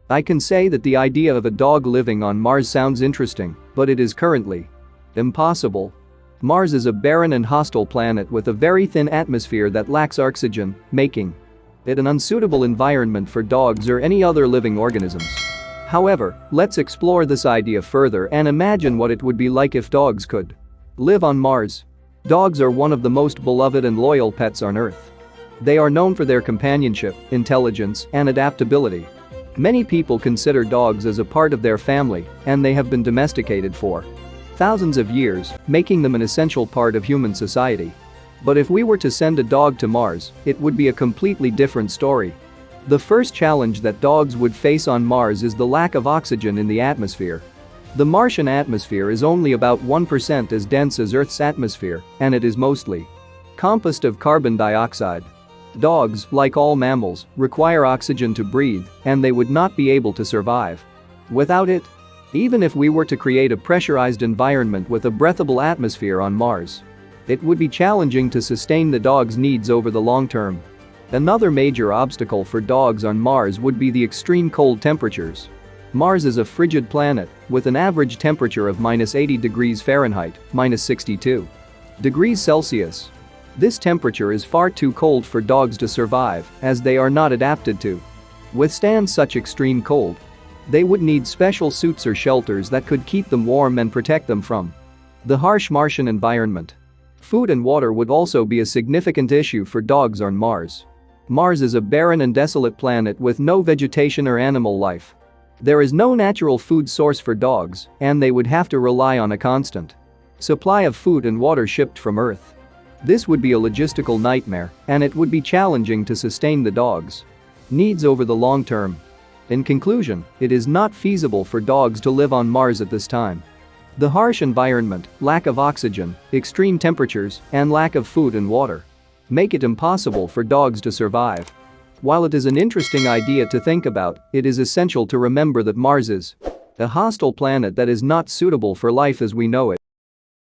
I can say that the idea of a dog living on Mars sounds interesting, but it is currently impossible. Mars is a barren and hostile planet with a very thin atmosphere that lacks oxygen, making it an unsuitable environment for dogs or any other living organisms. However, let's explore this idea further and imagine what it would be like if dogs could live on Mars. Dogs are one of the most beloved and loyal pets on Earth. They are known for their companionship, intelligence, and adaptability. Many people consider dogs as a part of their family, and they have been domesticated for thousands of years, making them an essential part of human society. But if we were to send a dog to Mars, it would be a completely different story. The first challenge that dogs would face on Mars is the lack of oxygen in the atmosphere. The Martian atmosphere is only about 1% as dense as Earth's atmosphere, and it is mostly composed of carbon dioxide. Dogs, like all mammals, require oxygen to breathe, and they would not be able to survive without it. Even if we were to create a pressurized environment with a breathable atmosphere on Mars, it would be challenging to sustain the dog's needs over the long term. Another major obstacle for dogs on Mars would be the extreme cold temperatures. Mars is a frigid planet with an average temperature of -80 degrees Fahrenheit, -62 degrees Celsius. This temperature is far too cold for dogs to survive, as they are not adapted to withstand such extreme cold. They would need special suits or shelters that could keep them warm and protect them from the harsh Martian environment. Food and water would also be a significant issue for dogs on Mars. Mars is a barren and desolate planet with no vegetation or animal life. There is no natural food source for dogs, and they would have to rely on a constant supply of food and water shipped from Earth. This would be a logistical nightmare, and it would be challenging to sustain the dogs' needs over the long term. In conclusion, it is not feasible for dogs to live on Mars at this time. The harsh environment, lack of oxygen, extreme temperatures, and lack of food and water make it impossible for dogs to survive. While it is an interesting idea to think about, it is essential to remember that Mars is a hostile planet that is not suitable for life as we know it.